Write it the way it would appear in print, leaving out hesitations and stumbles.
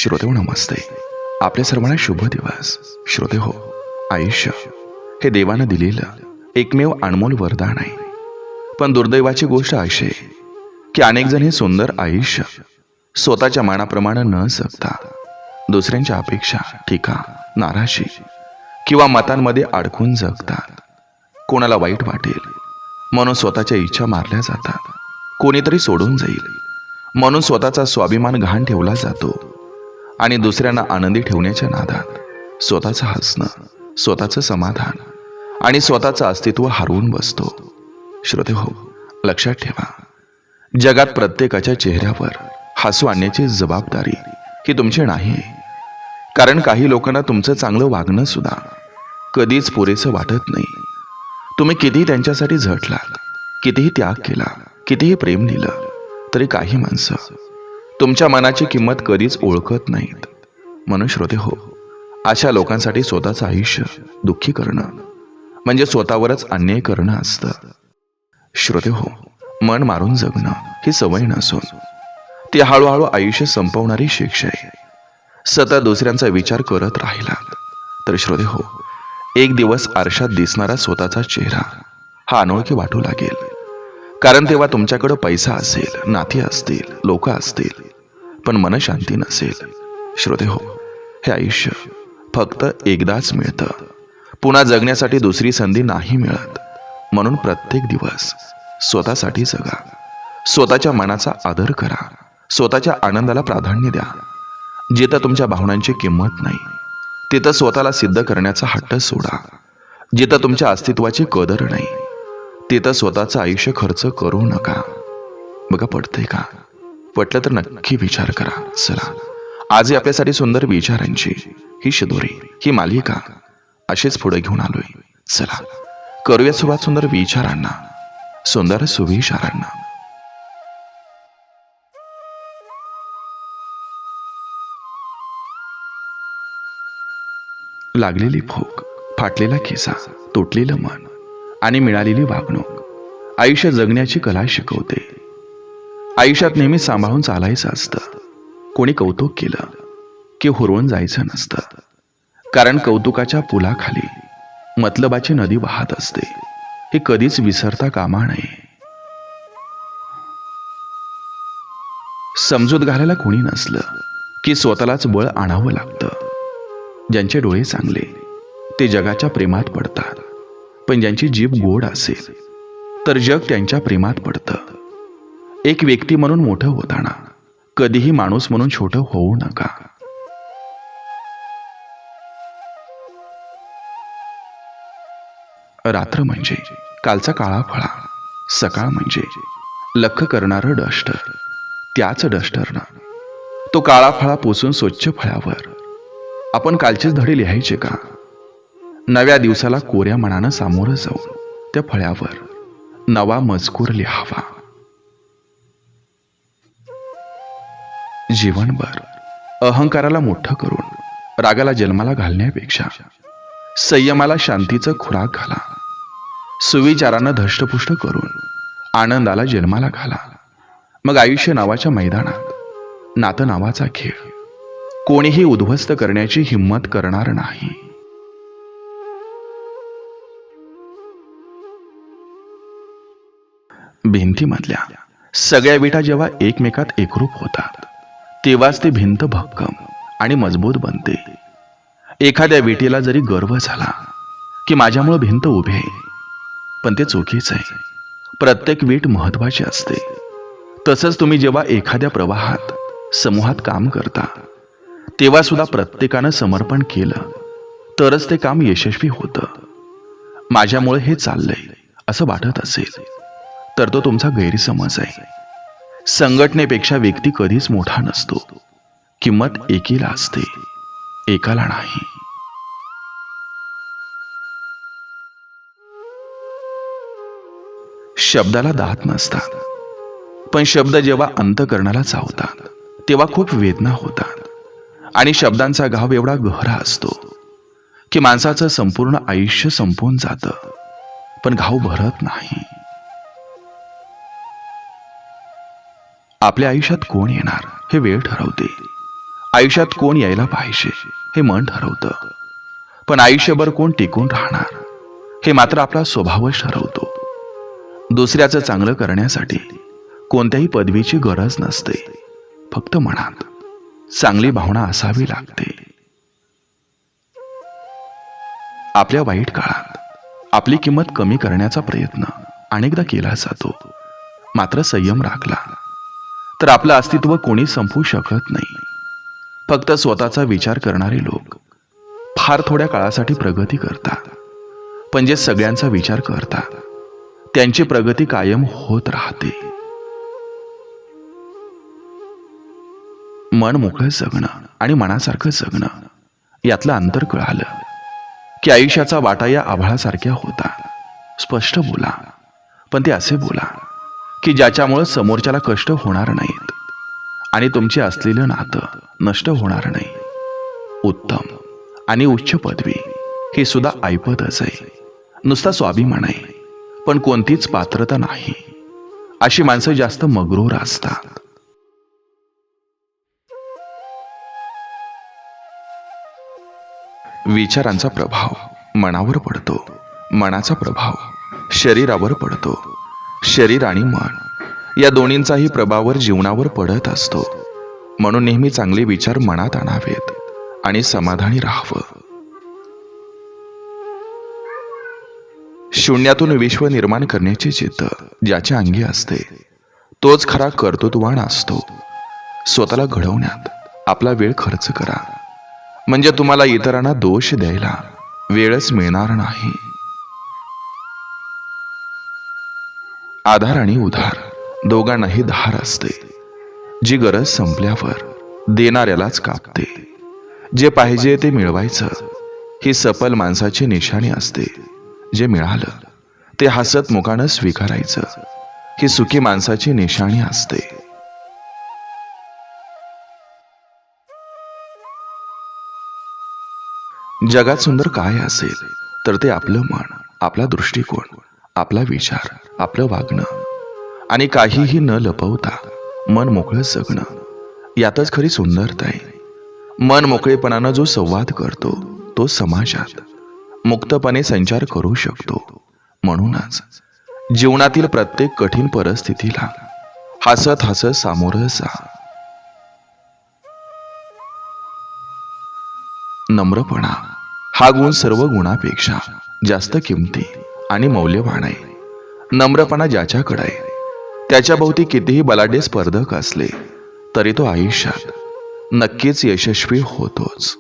श्रोते हो नमस्ते. आपल्या सर्वांना शुभ दिवस. श्रोते हो, आयुष्य हे देवानं दिलेलं एकमेव अनमोल वरदान आहे. पण दुर्दैवाची गोष्ट अशी आहे की अनेक जण हे सुंदर आयुष्य स्वतःच्या मनाप्रमाणे न जगता दुसऱ्यांच्या अपेक्षा, टीका, नाराजी किंवा मतांमध्ये अडकून जगतात. कोणाला वाईट वाटेल म्हणून स्वतःच्या इच्छा मारल्या जातात. कोणीतरी सोडून जाईल म्हणून स्वतःचा स्वाभिमान घाण ठेवला जातो आणि दुसऱ्यांना आनंदी ठेवण्याच्या नादात स्वतःचं हसणं, स्वतःचं समाधान आणि स्वतःचं अस्तित्व हरवून बसतो. श्रोते हो, लक्षात ठेवा, जगात प्रत्येकाच्या चेहऱ्यावर हसू आणण्याची जबाबदारी ही तुमची नाही. कारण काही लोकांना तुमचं चांगलं वागणं सुद्धा कधीच पुरेसं वाटत नाही. तुम्ही कितीही त्यांच्यासाठी झटलात, कितीही त्याग केला, कितीही प्रेम दिलं, तरी काही माणसं तुमच्या मनाची किंमत कधीच ओळखत नाहीत. म्हणून श्रोते हो, अशा लोकांसाठी स्वतःचं आयुष्य दुःखी करणं म्हणजे स्वतःवरच अन्याय करणं असतं. श्रोते हो, मन मारून जगणं ही सवय नसून ती हळूहळू आयुष्य संपवणारी शिक्षा आहे. सतत दुसऱ्यांचा विचार करत राहिला तर श्रोते हो, एक दिवस आरशात दिसणारा स्वतःचा चेहरा हा अनोळखी वाटू लागेल. कारण तेव्हा तुमच्याकडे पैसा असेल, नाती असतील, लोक असतील, पण मनशांती नसेल. श्रोते हो, हे आयुष्य फक्त एकदाच मिळतं. पुन्हा जगण्यासाठी दुसरी संधी नाही मिळत. म्हणून प्रत्येक दिवस स्वतःसाठी जगा, स्वतःच्या मनाचा आदर करा, स्वतःच्या आनंदाला प्राधान्य द्या. जिथं तुमच्या भावनांची किंमत नाही तिथं स्वतःला सिद्ध करण्याचा हट्ट सोडा. जिथं तुमच्या अस्तित्वाची कदर नाही तिथं स्वतःचं आयुष्य खर्च करू नका. बघा, पटतंय का? पटलं तर नक्की विचार करा. चला, आजही आपल्यासाठी सुंदर विचारांची ही शिदोरी, ही मालिका अशीच पुढे घेऊन आलोय. चला, करूया सुरुवात सुंदर विचारांना, सुंदर सुविचारांना. लागलेली भूक, फाटलेला खिसा, तुटलेलं मन आणि मिळालेली वागणूक आयुष्य जगण्याची कला शिकवते. आयुष्यात नेहमी सांभाळून चालायचं असतं. कोणी कौतुक केलं की हुरवून जायचं नसतं. कारण कौतुकाच्या पुलाखाली मतलबाची नदी वाहत असते. हे कधीच विसरता कामा नये. समजूत घालायला कोणी नसलं की स्वतःलाच बळ आणावं लागतं. ज्यांचे डोळे चांगले ते जगाच्या प्रेमात पडतात. पण ज्यांची जीभ गोड असेल तर जग त्यांच्या प्रेमात पडतं. एक व्यक्ती म्हणून मोठं होताना कधीही माणूस म्हणून छोटं होऊ नका. रात्र म्हणजे कालचा काळा फळा, सकाळ म्हणजे लख करणारं डस्टर. त्याच डस्टरनं तो काळा फळा पुसून स्वच्छ फळ्यावर आपण कालचेच धडे लिहायचे का? नव्या दिवसाला कोऱ्या मनानं सामोरं जाऊन त्या फळ्यावर नवा मजकूर लिहावा. जीवनभर अहंकाराला मोठं करून रागाला जन्माला घालण्यापेक्षा संयमाला शांतीचं खुराक घाला. सुविचारानं धष्टपुष्ट करून आनंदाला जन्माला घाला. मग आयुष्य नावाच्या मैदानात नातं नावाचा खेळ कोणीही उद्ध्वस्त करण्याची हिंमत करणार नाही. भिंतीमधल्या सगळ्या विटा जेव्हा एकमेकात एकरूप होतात तेव्हाच ती भिंत भक्कम आणि मजबूत बनते. एखाद्या विटेला जरी गर्व झाला की माझ्यामुळे भिंत उभी आहे, पण ते चुकीचं आहे. प्रत्येक वीट महत्वाची असते. तसंच तुम्ही जेव्हा एखाद्या प्रवाहात, समूहात काम करता तेव्हा सुद्धा प्रत्येकानं समर्पण केलं तरच ते काम यशस्वी होतं. माझ्यामुळे हे चाललंय असं वाटत असेल तर तो तुमचा गैरसमज आहे. संघटनेपेक्षा व्यक्ती कधीच मोठा नसतो. किंमत एकीला असते, एकाला नाही. शब्दाला दात नसतात, पण शब्द जेव्हा अंतःकरणाला चावतात तेव्हा खूप वेदना होतात. आणि शब्दांचा घाव एवढा गहरा असतो की माणसाचं संपूर्ण आयुष्य संपून जातं, पण घाव भरत नाही. आपल्या आयुष्यात कोण येणार हे वेळ ठरवते. आयुष्यात कोण यायला पाहिजे हे मन ठरवतं, पण आयुष्यभर कोण टिकून राहणार हे मात्र आपला स्वभावच ठरवतो. दुसऱ्याचं चांगलं करण्यासाठी कोणत्याही पदवीची गरज नसते, फक्त मनात चांगली भावना असावी लागते. आपल्या वाईट काळात आपली किंमत कमी करण्याचा प्रयत्न अनेकदा केला जातो, मात्र संयम राखला तर आपलं अस्तित्व कोणी संपवू शकत नाही. फक्त स्वतःचा विचार करणारे लोक फार थोड्या काळासाठी प्रगती करतात, पण जे सगळ्यांचा विचार करतात त्यांची प्रगती कायम होत राहते. मन मोकळं जगणं आणि मनासारखं जगणं यातलं अंतर कळालं की आयुष्याचा वाटा या आभाळासारख्या होता. स्पष्ट बोला, पण ते असे बोला की ज्याच्यामुळे समोरच्याला कष्ट होणार नाहीत आणि तुमचे असलेलं नातं नष्ट होणार नाही. उत्तम आणि उच्च पदवी ही सुद्धा ऐपतच आहे, नुसता स्वाभिमान आहे, पण कोणतीच पात्रता नाही. अशी माणसं जास्त मग्रूर असतात. विचारांचा प्रभाव मनावर पडतो, मनाचा प्रभाव शरीरावर पडतो. शरीर आणि मन या दोन्हींचाही प्रभावावर जीवनावर पडत असतो. म्हणून नेहमी चांगले विचार मनात आणावेत आणि समाधानी राहावं. शून्यातून विश्व निर्माण करण्याची जिद्द ज्याच्या अंगी असते तोच खरा कर्तृत्ववान असतो. स्वतःला घडवण्यात आपला वेळ खर्च करा, म्हणजे तुम्हाला इतरांना दोष द्यायला वेळच मिळणार नाही. आधार आणि उधार दोघांनाही धार असते. जी गरज संपल्यावर देणाऱ्यालाच कापते. जे पाहिजे ते मिळवायचं ही सफल माणसाची निशाणी असते. जे मिळालं ते हसत मुखानं स्वीकारायचं ही सुखी माणसाची निशाणी असते. जगात सुंदर काय असेल तर ते आपलं मन, आपला दृष्टिकोन, आपला विचार, आपलं वागणं आणि काहीही न लपवता मन मोकळं जगणं यातच खरी सुंदरता आहे. मन मोकळेपणानं जो संवाद करतो तो समाजात मुक्तपणे संचार करू शकतो. म्हणूनच जीवनातील प्रत्येक कठीण परिस्थितीला हसत हसत सामोरं जा. नम्रपणा हा गुण सर्व गुणापेक्षा जास्त किमती आणि मौल्यवान आहे. नम्रपणा ज्याच्याकडे आहे त्याच्या भोवती कितीही बलाढ्य स्पर्धक असले तरी तो आयुष्यात नक्कीच यशस्वी होतोच.